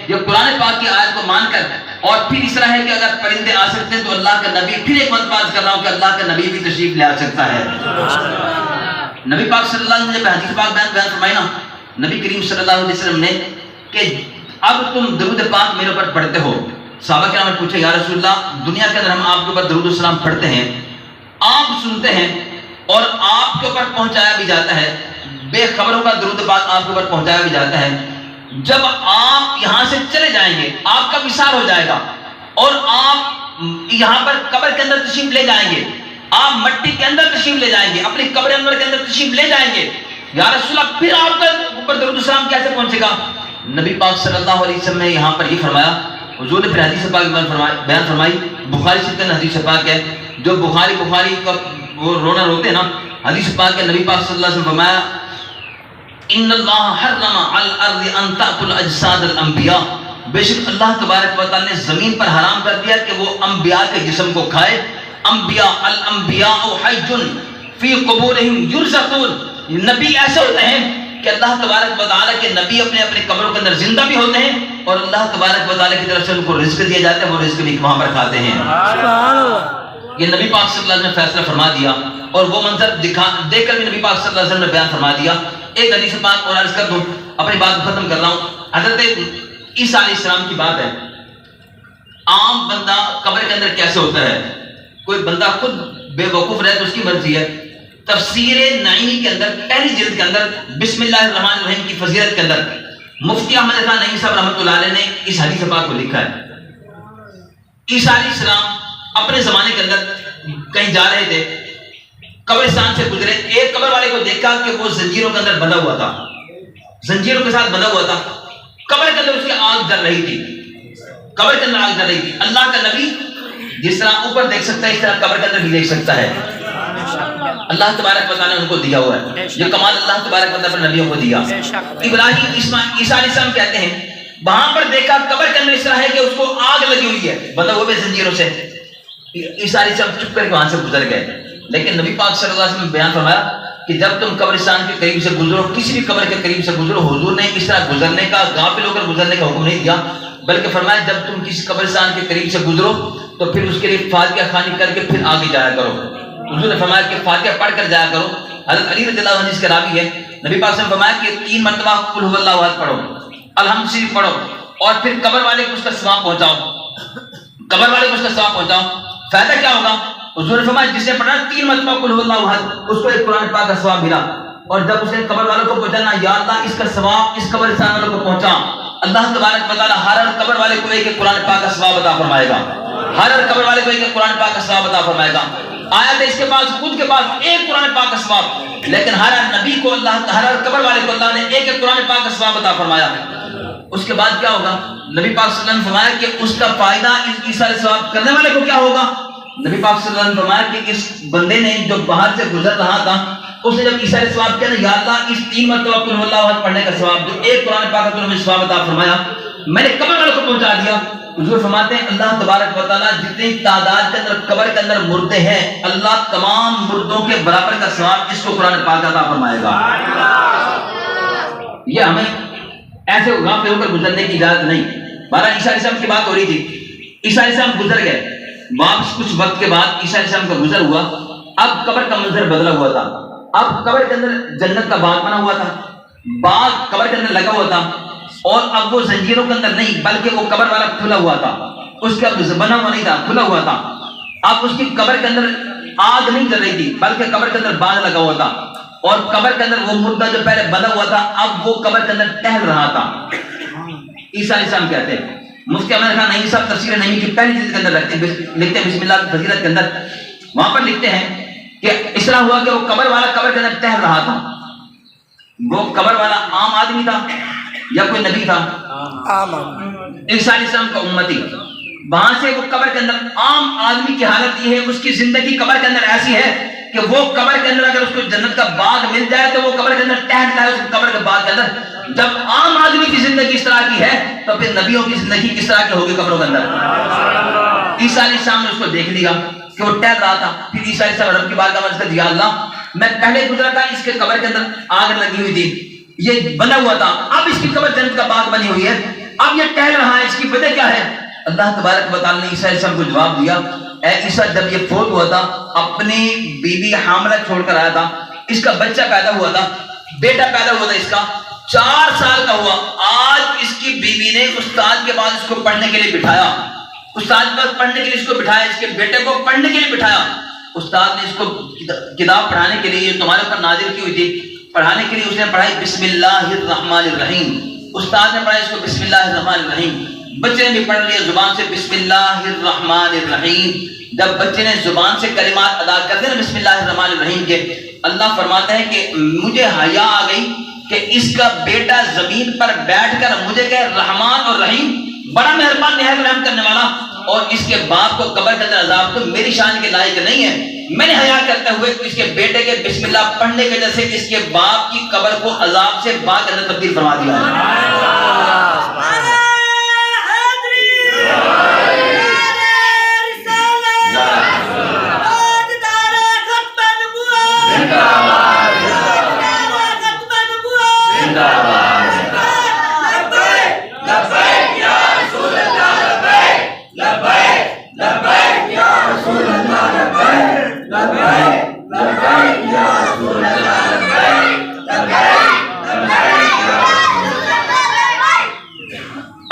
یہ قرآن پاک کی آیت کو مان کر، اور پھر اس طرح ہے کہ اگر پرندے آ سکتے ہیں تو اللہ کا نبی، پھر ایک مرتبہ عرض کر رہا ہوں کہ اللہ کا نبی بھی تشریف لے آ سکتا ہے۔ نبی پاک صلی اللہ علیہ وسلم نے حدیث پاک بیان فرمائی نا، نبی کریم صلی اللہ علیہ وسلم نے کہ اب تم درود پاک میرے اوپر پڑھتے ہو۔ صحابہ کرام نے پوچھا یا رسول اللہ، دنیا کے اندر ہم آپ کے اوپر درود السلام پڑھتے ہیں، آپ سنتے ہیں اور آپ کے اوپر پہنچایا بھی جاتا ہے، بے خبروں کا درود پاک آپ کے اوپر پہنچایا بھی جاتا ہے، جب آپ یہاں سے چلے جائیں گے آپ کا وصال ہو جائے گا اور آپ یہاں پر قبر کے اندر تشریف لے جائیں گے، آپ مٹی کے اندر تشریف لے جائیں گے، اپنی قبر انور کے اندر تشریف لے جائیں گے، یا رسول اللہ پھر آپ کے اوپر درود السلام کیسے پہنچے گا؟ نبی پاک صلی اللہ علیہ وسلم نے یہاں پر یہ فرمایا، حضور نے پھر حدیث پاک بیان فرمائی، بخاری شریف کے حدیث پاک ہے، جو بخاری کا وہ رونا روتے ہیں نا، حدیث پاک ہے، نبی پاک صلی اللہ علیہ وسلم فرمایا ان اللہ حرم علی الارض ان تاکل اجساد الانبیاء، بے شک اللہ تبارک و تعالی نے زمین پر حرام کر دیا کہ وہ انبیاء کے جسم کو کھائے۔ انبیاء الانبیاء حی فی قبورہم یرزقون، نبی ایسے ہوتے ہیں کہ اللہ تبارک و تعالی کے نبی اپنے قبروں کے اندر زندہ بھی ہوتے ہیں اور اللہ تبارک و تعالی کی طرف سے ان کو رزق دیا جاتا ہے، وہ رزق بھی وہاں پر کھاتے ہیں۔ یہ نبی پاک صلی اللہ علیہ وسلم نے فیصلہ فرما دیا، اور وہ منظر دیکھ کر بھی نبی پاک صلی اللہ علیہ وسلم نے بیان فرما دیا۔ ایک حدیث پاک اور عرض کر دوں، اپنی بات کو ختم کر رہا ہوں۔ حضرت عیسیٰ علیہ السلام کی بات ہے، عام بندہ قبر کے اندر کیسے ہوتا ہے؟ کوئی بندہ خود بے وقوف رہے تو اس کی مرضی ہے۔ تفسیر نعیمی کے اندر پہلی جلد کے اندر بسم اللہ الرحمن الرحیم کی فضیلت کے اندر مفتی احمد خان نعیمی صاحب رحمۃ اللہ علیہ نے اس حدیث پاک کو لکھا ہے۔ عیسیٰ علیہ السلام اپنے زمانے کے اندر کہیں جا رہے تھے، قبرستان سے گزرے، ایک قبر والے کو دیکھا کہ وہ زنجیروں کے اندر بندھا ہوا تھا، زنجیروں کے ساتھ بندھا ہوا تھا، قبر کے اندر اس کی آگ جل رہی تھی، قبر کے اندر آگ جل رہی تھی۔ اللہ کا نبی جس طرح اوپر دیکھ سکتا ہے اس طرح قبر کے اندر بھی دیکھ سکتا ہے۔ اللہ تبارک و تعالیٰ نے ان کو دیا ہوا ہے، یہ کمال اللہ تبارک و تعالیٰ نے نبیوں کو دیا۔ ابراہیم عیسیٰ علیہ السلام کہتے ہیں وہاں پر دیکھا قبر کے اندر اس طرح ہے کہ اس کو آگ لگی ہوئی ہے، بندھا ہوئے زنجیروں سے۔ عیسیٰ علیہ السلام چپ کر کے وہاں سے گزر گئے، لیکن نبی پاک صلی اللہ علیہ وسلم نے بیان فرمایا کہ جب تم قبرستان کے قریب سے گزرو، کسی بھی قبر کے قریب سے گزرو، حضور نے اس طرح گزرنے کا، غافل ہو کر گزرنے کا حکم نہیں دیا، بلکہ فرمایا جب تم کسی قبرستان کے قریب سے گزرو تو پھر اس کے لیے فاتحہ خوانی کر کے پھر آگے جایا کرو۔ حضور نے فرمایا کہ فاتحہ پڑھ کر جایا کرو۔ حضرت علی رضی اللہ عنہ جس کے راوی ہے، نبی پاک نے فرمایا کہ 3 مرتبہ قل هو اللہ احد پڑھو، الحمد شریف پڑھو، اور پھر قبر والے کو اس کا ثواب پہنچاؤ، قبر والے کو اس کا ثواب پہنچاؤ۔ فائدہ کیا ہوگا؟ حضور نے فرمایا جس نے پڑھا 3 مرتبہ قل هو اللہ احد، اس کو ایک قرآن پاک کا ثواب ملا، اور جب اس نے قبر والوں کو پہنچانا، یا اللہ اس کا ثواب اس قبرستان والوں کو پہنچا، اللہ تبارک و تعالی ہر قبر والے کو ایک قرآن پاک کا ثواب عطا فرمائے گا، ہر قبر والے کو ایک قرآن پاک کا ثواب عطا فرمائے گا۔ آیت ہے اس کے پاس، خود کے پاس ایک قرآن پاک کا ثواب، لیکن ہر نبی کو اللہ، ہر قبر والے کو اللہ نے ایک قرآن پاک کا ثواب عطا فرمایا۔ اس کے بعد کیا ہوگا؟ نبی پاک صلی اللہ علیہ وسلم نے فرمایا کہ اس کا فائدہ اس عیسیٰ علیہ السلام کرنے والے کو کیا ہوگا؟ نبی پاک صلی اللہ علیہ وسلم نے فرمایا کہ اس بندے نے جو باہر سے گزر رہا تھا، اس نے جب عیسیٰ علیہ السلام کہا یا اللہ اس 3 مرتبہ قل هو اللہ احد پڑھنے کا ثواب، جو ایک قرآن پاک کا مجھے ثواب عطا فرمایا، میں نے قبر والوں کو پہنچا دیا۔ حضور فرماتے ہیں اللہ تبارک و تعالیٰ جتنی تعداد کے اندر قبر کے اندر مردے ہیں، اللہ تمام مردوں کے برابر کا ثواب اس کو قرآن پاک عطا فرمائے گا۔ یہ ہمیں ایسے غافل ہو کر گزرنے کی اجازت نہیں۔ بارہ عیسیٰ علیہ السلام کی بات ہو رہی تھی، عیسیٰ علیہ السلام گزر گئے، واپس کچھ وقت کے بعد عیسیٰ علیہ السلام کا گزر ہوا، اب قبر کا منظر بدلا ہوا تھا، اب قبر کے اندر جنت کا باغ بنا ہوا تھا، باغ قبر کے اندر لگا ہوا تھا، اور اب وہ زنجیروں کے اندر نہیں بلکہ وہ قبر والا کھلا ہوا تھا، اس کا بنا ہوا نہیں تھا، کھلا ہوا تھا۔ اب اس کی قبر کے اندر آگ نہیں جل رہی تھی بلکہ قبر کے اندر باغ لگا ہوا تھا، اور قبر کے اندر وہ مردہ جو پہلے بنا ہوا تھا اب وہ قبر کے اندر ٹہل رہا تھا۔ عیسیٰ علیہ السلام کہتے ہیں، مفتی احمد خان نعیمی صاحب تفسیر نعیمی کی پہلی جلد کے اندر لکھتے ہیں بسم اللہ کی فضیلت کے اندر، وہاں پر لکھتے ہیں کہ اس طرح ہوا کہ وہ قبر والا قبر کے اندر ٹہل رہا تھا۔ وہ قبر والا عام آدمی تھا یا کوئی نبی تھا؟ عیسیٰ علیہ السلام کا امتی۔ وہاں سے وہ قبر کے اندر عام آدمی کی حالت یہ ہے، اس کی زندگی قبر کے اندر ایسی ہے کہ وہ قبر کے اندر اگر اس کو جنت کا باغ مل جائے تو وہ قبر کے اندر ٹہلتا ہے اس قبر کے باغ کے اندر۔ جب عام آدمی کی زندگی اس طرح کی ہے تو پھر نبیوں کی زندگی کس طرح کی ہوگی قبروں کے اندر؟ عیسیٰ علیہ السلام نے اس کو دیکھ لیا کہ وہ ٹہل رہا تھا، پھر عیسیٰ علیہ السلام رب کی بارگاہ میں عرض کیا اللہ میں پہلے گزرا تھا، اس کے قبر کے اندر آگ لگی ہوئی تھی، یہ بنا ہوا تھا، اب اس کی قبر جنت کا باغ بنی ہوئی ہے، اب یہ کہہ رہا ہے اس کی وجہ کیا ہے؟ اللہ تبارک و تعالیٰ نے عیسیٰ علیہ السلام کو جواب دیا، اے عیسیٰ جب یہ فوت ہوا تھا اپنی بیوی حاملہ چھوڑ کر آیا تھا، اس کا بچہ پیدا ہوا تھا، بیٹا پیدا ہوا تھا، اس کا 4 سال کا ہوا، آج اس کی بیوی نے استاد کے بعد اس کو پڑھنے کے لیے بٹھایا، استاد کے بعد پڑھنے کے لیے اس کو بٹھایا، اس کے بیٹے کو پڑھنے کے لیے بٹھایا، استاد نے اس کو کتاب پڑھانے کے لیے تمہارے اوپر نازل کی ہوئی تھی، پڑھانے کے لیے اس نے پڑھائی بسم اللہ الرحمن الرحیم، استاد نے پڑھائی اس کو بسم اللہ الرحمن الرحیم، بچے نے بھی پڑھ لیا زبان سے بسم اللہ الرحمن الرحیم، جب بچے نے زبان سے کلمات ادا کر دے نا بسم اللہ الرحمن الرحیم کے، اللہ فرماتا ہے کہ مجھے حیا آ گئی کہ اس کا بیٹا زمین پر بیٹھ کر مجھے کہے رحمان اور رحیم، بڑا مہربان نہایت رحم کرنے والا، اور اس کے باپ کو قبر کے اندر عذاب تو میری شان کے لائق نہیں ہے، میں نے حیا کرتے ہوئے اس کے بیٹے کے بسم اللہ پڑھنے کی وجہ سے اس کے باپ کی قبر کو عذاب سے باغ کے اندر تبدیل فرما دیا ہے۔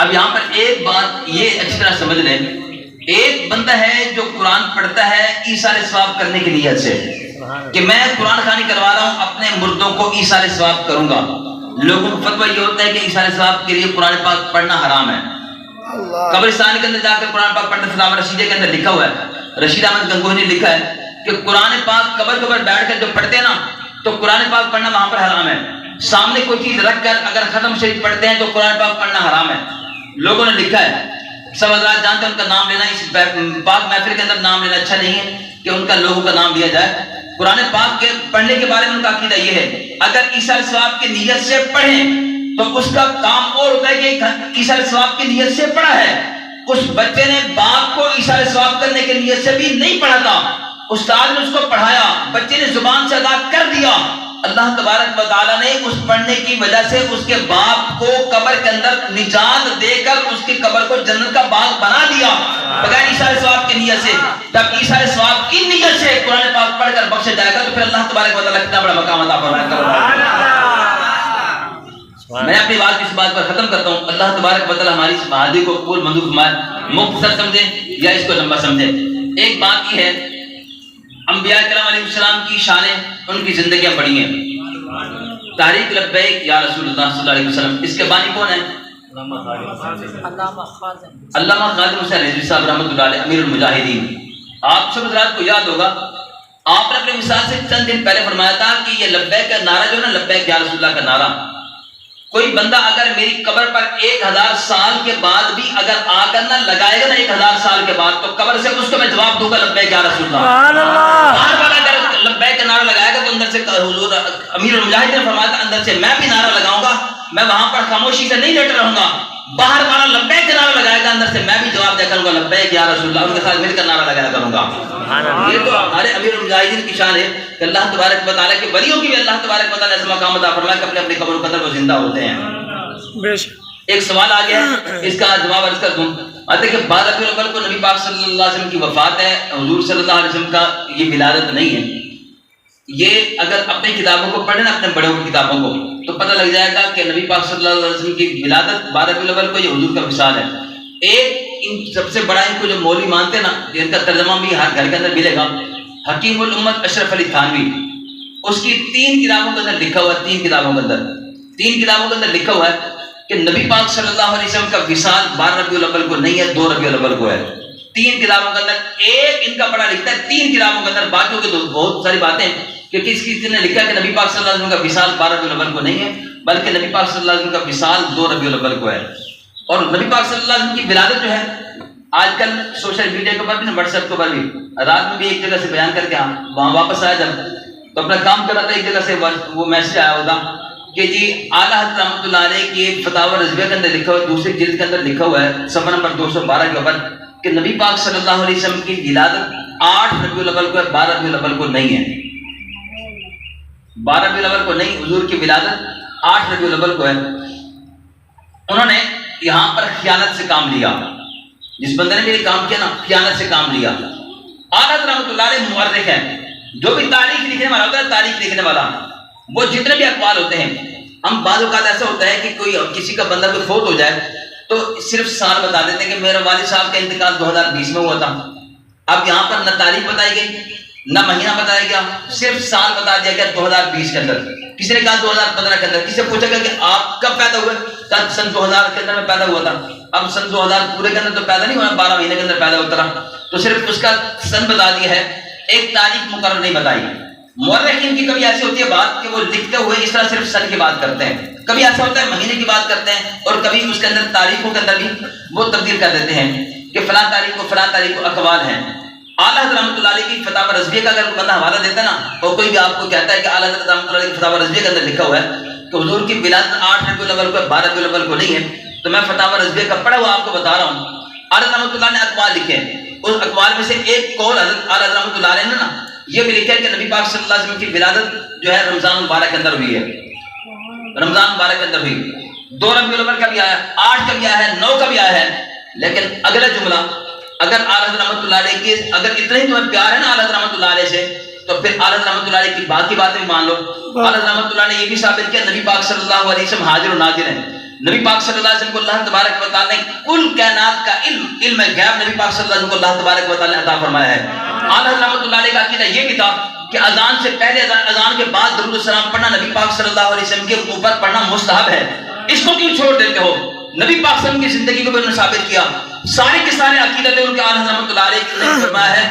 اب یہاں پر ایک بات یہ اچھی طرح سمجھ لیں، ایک بندہ ہے جو قرآن پڑھتا ہے ایثار ثواب کرنے کی نیت سے کہ میں قرآن خوانی کروا رہا ہوں، اپنے مردوں کو ایثار ثواب کروں گا، لوگوں کو فتویٰ یہ ہوتا ہے کہ ایثار ثواب کے لیے قرآن پاک پڑھنا حرام ہے، قبرستان کے اندر جا کر قرآن پاک پڑھنا، سلام رشیدہ کے اندر لکھا ہوا ہے، رشید احمد گنگوہی نے لکھا ہے کہ قرآن پاک قبر کے اوپر بیٹھ کر جو پڑھتے ہیں نا تو قرآن پاک پڑھنا وہاں پر حرام ہے، سامنے کوئی چیز رکھ کر اگر ختم شریف پڑھتے ہیں تو قرآن پاک پڑھنا حرام ہے، لوگوں نے لکھا ہے، سب حضرات جانتے ہیں ان کا نام لینا اس پاک محفل کے اندر نام لینا اچھا نہیں ہے کہ ان کا لوگوں کا نام لیا جائے، قرآن پاک کے پڑھنے کے بارے میں ان کا عقیدہ یہ ہے اگر ایثار ثواب کی نیت سے پڑھیں تو اس کا کام اور ہوتا ہے کہ ایثار ثواب کی نیت سے پڑھا ہے، اس بچے نے باپ کو ایثار ثواب کرنے کی نیت سے بھی نہیں پڑھا تھا، استاد نے اس کو پڑھایا، بچے نے زبان سے ادا کر دیا، اللہ تبارک و تعالیٰ نے اس پڑھنے کی وجہ سے اس کے باپ کو قبر کے اندر نجات دے کر اس کی قبر کو جنت کا باغ بنا دیا بغیر ایثار ثواب کی نیت سے۔ جب ایثار ثواب کی نیت سے قرآن پاک پڑھ کر بخشا جائے گا تو پھر اللہ تبارک و تعالیٰ کتنا بڑا مقام عطا فرمائے گا۔ میں اپنی بات اس بات پر ختم کرتا ہوں، اللہ تبارک و تعالیٰ ہماری اس بہادری کو قبول منظور فرمائے، مختصر سمجھیں یا اس کو لمبا سمجھیں۔ ایک بات یہ ہے انبیاء کرام علیہ السلام کی شانیں، ان کی زندگیاں بڑی ہیں۔ تحریک لبیک یا رسول اللہ صلی اللہ علیہ وسلم، اس کے بانی کون ہیں؟ علامہ خادم حسین رضوی صاحب رحمۃ اللہ علیہ، امیر المجاہدین۔ آپ سب حضرات کو یاد ہوگا آپ نے اپنے مثال سے چند دن پہلے فرمایا تھا کہ یہ لبیک کا نعرہ جو ہے نا، لبیک یا رسول اللہ کا نعرہ، کوئی بندہ اگر میری قبر پر 1000 سال کے بعد بھی اگر آ کر نہ لگائے گا نا 1000 سال کے بعد، تو قبر سے اس کو میں جواب دوں گا لبیک یا رسول اللہ۔ بار بار اگر لبیک کا نعرہ لگائے گا تو اندر سے حضور امیر المجاہدین نے فرمایا تھا اندر سے میں بھی نعرہ لگاؤں گا، میں وہاں پر خاموشی سے نہیں لیٹا رہوں گا، باہر والا لبیک کا نعرہ لگائے گا اندر سے میں بھی جواب دیا کروں گا لبیک یا رسول اللہ، ان کے ساتھ مل کر نعرہ لگایا کروں گا۔ یہ تو ہمارے امیر المجاہدین کی شان ہے کہ اللہ تبارک و تعالیٰ کے ولیوں کی بھی اللہ تبارک و تعالیٰ ایسا مقام عطا فرمایا کہ اپنے اپنے قبروں کے اندر وہ زندہ ہوتے ہیں۔ ایک سوال آ گیا اس کا جواب عرض کر دوں، آتے کہ بعد ربیع الاول کو نبی پاک صلی اللہ علیہ وسلم کی وفات ہے، حضور صلی اللہ علیہ وسلم کا یہ ولادت نہیں ہے۔ یہ اگر اپنی کتابوں کو پڑھیں نا، اپنے بڑوں کی کتابوں کو، تو پتہ لگ جائے گا کہ نبی پاک صلی اللہ علیہ وسلم کی ولادت 12 ربیع الاول کو یہ حضور کا وصال ہے۔ ایک ان سب سے بڑا ان کو جو مولوی مانتے ہیں نا، جن کا ترجمہ بھی ہر گھر کے اندر ملے گا، حکیم الامت اشرف علی تھانوی، اس کی 3 کتابوں کے اندر لکھا ہوا ہے، 3 کتابوں کے اندر لکھا ہوا ہے کہ نبی پاک صلی اللہ علیہ وسلم کا وصال 12 ربیع الاول کو نہیں ہے، 2 ربیع الاول کو ہے۔ 3 کتابوں کے اندر ایک ان کا بڑا لکھتا ہے، 3 کتابوں کے اندر، باقیوں کے بہت ساری باتیں کہ کس نے لکھا کہ نبی پاک صلی اللہ علیہ وسلم کا وصال 12 ربیع الاول کو نہیں ہے، بلکہ نبی پاک صلی اللہ علیہ وسلم کا وصال 2 ربیع الاول کو ہے۔ اور نبی پاک صلی اللہ علیہ وسلم کی ولادت جو ہے آج کل سوشل میڈیا کے اوپر بھی، واٹس ایپ کے اوپر بھی، رات میں بھی ایک جگہ سے بیان کر کے وہاں واپس آیا جب تو اپنا کام کر رہا تھا، ایک جگہ سے وہ میسج آیا ہوتا کہ جی اعلیٰ حضرت رحمۃ اللہ علیہ کی فتاوی رضویہ کے اندر لکھا ہوا ہے، دوسری جلد کے اندر لکھا ہوا ہے صفحہ نمبر 212 کے اوپر کہ نبی پاک صلی اللہ علیہ وسلم کی ولادت 8 ربیع الاول کو ہے، 12 ربیع الاول کو نہیں ہے۔ 12 ربیع الاول کو نہیں، حضور کی ولادت 8 ربیع الاول کو ہے۔ انہوں نے یہاں پر خیانت سے کام لیا، جس بندے نے میرے کام کیا نا خیانت سے کام لیا۔ اعلیٰ حضرت رحمۃ اللہ علیہ مورخ ہیں، جو بھی تاریخ لکھنے والا ہوتا ہے تاریخ لکھنے والا، وہ جتنے بھی اقوال ہوتے ہیں، ہم بعض اوقات ایسا ہوتا ہے کہ کوئی کسی کا بندہ کوئی فوت ہو جائے تو صرف سال بتا دیتے ہیں کہ میرے والد صاحب کا انتقال 2020 میں ہوا تھا۔ اب یہاں پر نہ تاریخ بتائی گئی نہ مہینہ بتایا گیا، صرف سال بتا دیا گیا 2020 کے اندر۔ کسی نے کہا 2015 کے اندر، کسی سے پوچھا گیا کہ آپ کب پیدا ہوئے، کہا سن 2000 کے اندر میں پیدا ہوا تھا۔ اب سن 2000 پورے کے اندر تو پیدا نہیں ہوا، 12 مہینے کے اندر پیدا ہوتا رہا، تو صرف اس کا سن بتا دیا ہے، ایک تاریخ مقرر نہیں بتائی۔ مورخین کی کبھی ایسی ہوتی ہے بات کہ وہ لکھتے ہوئے اس طرح صرف سن کی بات کرتے ہیں، کبھی ایسا ہوتا ہے مہینے کی بات کرتے ہیں، اور کبھی اس کے اندر تاریخوں کے اندر بھی وہ تبدیل کر دیتے ہیں کہ فلاں تاریخ کو اقوال ہیں۔ اعلیٰ حضرت رحمۃ اللہ علیہ کی فتاوی رضویہ کا اگر کوئی بندہ حوالہ دیتا ہے نا، اور کوئی بھی آپ کو کہتا ہے کہ اعلیٰ حضرت رحمۃ اللہ علیہ کی فتاوی رضویہ کے اندر لکھا ہوا ہے کہ حضور کی ولادت 8 ربیع الاول کو 12 ربیع الاول کو نہیں ہے، تو میں فتاوی رضویہ کا پڑھا ہوا آپ کو بتا رہا ہوں۔ اعلیٰ حضرت رحمۃ اللہ نے اقوال لکھے ہیں، اس اقوال میں سے ایک قول اعلیٰ حضرت رحمۃ اللہ علیہ نے نا یہ بھی لکھا ہے کہ نبی پاک صلی اللہ علیہ وسلم کی ولادت جو ہے رمضان مبارک کے اندر ہوئی ہے، رمضان مبارک کے اندر ہوئی۔ 2 ربیع الاول کا بھی آیا ہے، 8 کا بھی آیا ہے، 9 کا بھی آیا ہے، لیکن اگلا جملہ اگر اعلیٰ حضرت رحمۃ اللہ علیہ کے اگر اتنا ہی تمہیں پیار ہے نا اعلیٰ حضرت رحمۃ اللہ علیہ سے، تو پھر اعلیٰ حضرت رحمۃ اللہ علیہ کی بات بھی مان لو۔ اعلیٰ حضرت رحمۃ اللہ نے یہ بھی ثابت کیا نبی پاک صلی اللہ علیہ وسلم حاضر و ناظر ہیں، نبی پاک صلی اللہ علیہ وسلم کو اللہ تبارک و تعالیٰ نے کل کائنات کا علم غیب نبی پاک صلی اللہ علیہ وسلم کو اللہ تبارک و تعالیٰ نے عطا فرمایا ہے۔ اعلیٰ حضرت رحمۃ اللہ علیہ کا عقیدہ یہ بھی تھا کہ اذان سے پہلے اذان کے بعد درود السلام پڑھنا نبی پاک صلی اللہ علیہ وسلم کے اوپر پڑھنا مستحب ہے، اس کو کیوں چھوڑ دیتے ہو؟ نبی پاک صلی اللہ علیہ وسلم کی زندگی کو بھی انہوں نے ثابت کیا، سارے کے سارے عقیدت ان کے اعلیٰ رحمۃ اللہ علیہ نے فرمایا ہے،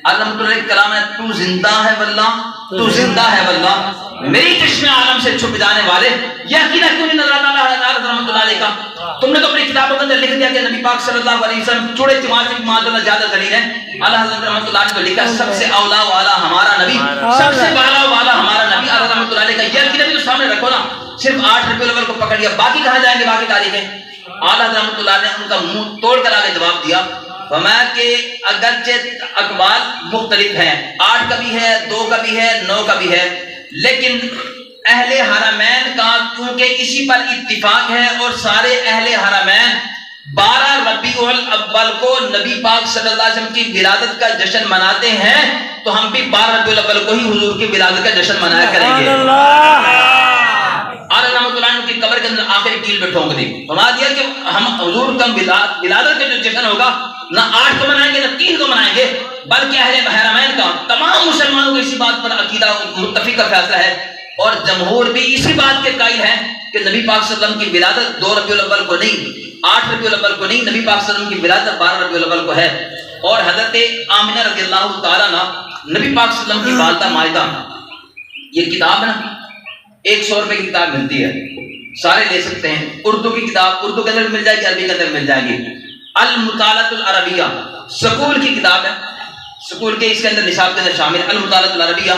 اعلیٰ رحمۃ اللہ علیہ کلام ہے، تو زندہ ہے واللہ، تو زندہ ہے واللہ، میری چشم عالم سے چھپ جانے والے، یہ عقیدہ کیوں نہیں نظر آتا اعلیٰ رحمۃ اللہ علیہ کا؟ تم نے تو اپنی کتابوں کے اندر لکھ دیا کہ نبی پاک صلی اللہ علیہ وسلم چوڑے چمار سے معاذ اللہ زیادہ ذلیل ہیں۔ اعلیٰ حضرت رحمۃ اللہ نے تو لکھا سب سے اولا والا ہمارا نبی، سب سے بالا والا ہمارا نبی۔ اعلیٰ رحمۃ اللہ علیہ کا یہ عقیدہ بھی تو سامنے رکھو نا، صرف 8 ربیع الاول کو پکڑ لیا، باقی کہاں جائیں گے باقی تاریخیں؟ اعلیٰ حضرت رحمۃ اللہ نے ان کا منہ توڑ کر آگے جواب دیا، فرمایا کہ اگرچہ اقوال مختلف ہیں، 8 کا بھی ہے، 2 کا بھی ہے، 9 کا بھی ہے، لیکن اہل حرمین کا کیونکہ اسی پر اتفاق ہے اور سارے اہل حرمین 12 ربیع الاول کو نبی پاک صلی اللہ علیہ وسلم کی ولادت کا جشن مناتے ہیں، تو ہم بھی 12 ربیع الاول کو ہی حضور کی ولادت کا جشن منایا کریں گے۔ اعلیٰ رحمۃ اللہ نے کی قبر کے اندر آخری کیل پہ ٹھونک دی، فرما دیا کہ ہم حضور کا ولادت کا جو جشن ہوگا نہ 8 کو منائیں گے نہ 3 کو منائیں گے، بلکہ اہل حرمین کا تمام مسلمانوں کو اسی بات پر عقیدہ متفق کا فیصلہ ہے، اور جمہور بھی اسی بات کے قائل ہیں کہ نبی پاک صلی اللہ علیہ وسلم کی ولادت 2 ربیع الاول کو نہیں، 8 ربیع الاول کو نہیں، نبی پاک صلی اللہ علیہ وسلم کی ولادت 12 ربیع الاول کو ہے۔ اور حضرت آمنہ رضی اللہ تعالیٰ عنہ نبی پاک صلی اللہ علیہ وسلم کی والدہ مائدہ، یہ کتاب ہے نا 100 روپے کی کتاب ملتی ہے، سارے لے سکتے ہیں، اردو کی کتاب اردو کے اندر مل جائے گی، عربی کے اندر مل جائے گی، المطالعۃ العربیہ سکول کی کتاب ہے، سکول کے اس کے اندر نصاب کے اندر شامل ہے، المطالعۃ العربیہ،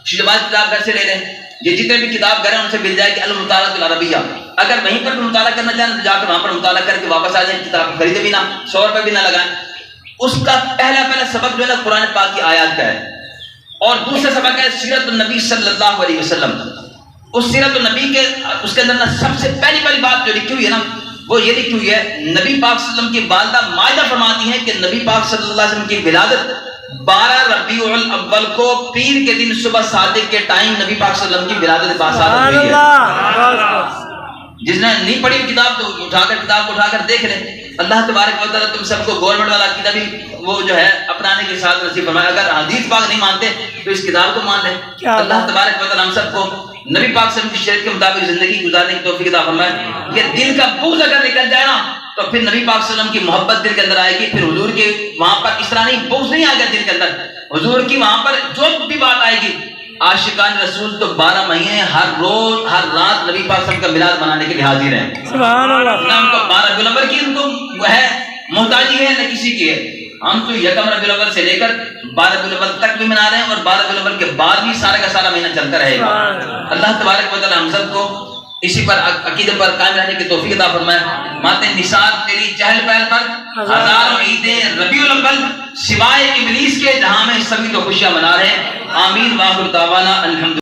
شجاعت کتاب گھر سے لے لیں، یہ جتنے بھی کتاب گھر ہیں ان سے مل جائے گی المطالعۃ العربیہ۔ اگر وہیں پر مطالعہ کرنا چاہیں تو جا کر وہاں پر مطالعہ کر کے واپس آ جائیں، کتاب خریدے بھی نہ، 100 روپے بھی نہ لگائیں۔ اس کا پہلا سبق جو ہے نا قرآن پاک کی آیات کا ہے، اور دوسرا سبق ہے سیرت النبی صلی اللہ علیہ وسلم۔ اس سیرت النبی کے اس کے اندر نا سب سے پہلی بات جو لکھی ہوئی ہے نا وہ یہ لکھی ہوئی ہے، نبی پاک صلی اللہ علیہ وسلم کی والدہ مائدہ فرماتی ہیں کہ نبی پاک صلی اللہ علیہ وسلم کی ولادت 12 ربیع الاول کو پیر کے دن صبح صادق کے ٹائم نبی پاک صلی اللہ علیہ وسلم کی ولادت باصادق ہوئی ہے۔ جس نے نہیں پڑھی کتاب تو اٹھا کر کتاب کو اٹھا کر دیکھ لیں۔ اللہ تبارک و تعالیٰ تم سب کو گورنمنٹ والا عقیدہ بھی وہ جو ہے اپنانے کے ساتھ نصیب فرمائے۔ اگر حدیث پاک نہیں مانتے تو اس کتاب کو مان لیں۔ اللہ تبارک و تعالیٰ ہم سب کو نبی پاک صلی اللہ علیہ وسلم کی شریعت کے مطابق زندگی گزارنے کی توفیق عطا فرمائے۔ یہ دل کا بغض اگر نکل جائے نا تو پھر نبی پاک صلی اللہ علیہ وسلم کی محبت دل کے اندر آئے گی، پھر حضور کے وہاں پر اس طرح نہیں بغض نہیں آئے گا دل کے اندر، حضور کی وہاں پر جو بھی بات آئے گی۔ عاشقان رسول تو 12 مہینے ہر روز ہر رات نبی پاک صلی اللہ علیہ وسلم کا میلاد منانے کے لیے حاضر ہیں۔ سبحان اللہ۔ نہ ان کو 12 ربیع الاول کی ان کو ہے محتاجی ہے نہ کسی کی ہے، ہم تو یکم ربیع الاول سے لے کر 12 ربیع الاول تک بھی منا رہے ہیں، اور 12 ربیع الاول کے بعد بھی سارا کا سارا مہینہ چلتا رہے گا۔ اللہ تبارک و تعالی ہم سب کو اسی پر عقیدے پر قائم رہنے کی توفیق عطا فرمائے۔ ماتے نثار تیری چہل پہل پر ہزاروں عیدیں ربیع الاول سوائے ابلیس کے جہاں میں سبھی تو خوشیاں منا رہے ہیں۔ آمین واخر دعوانا الحمد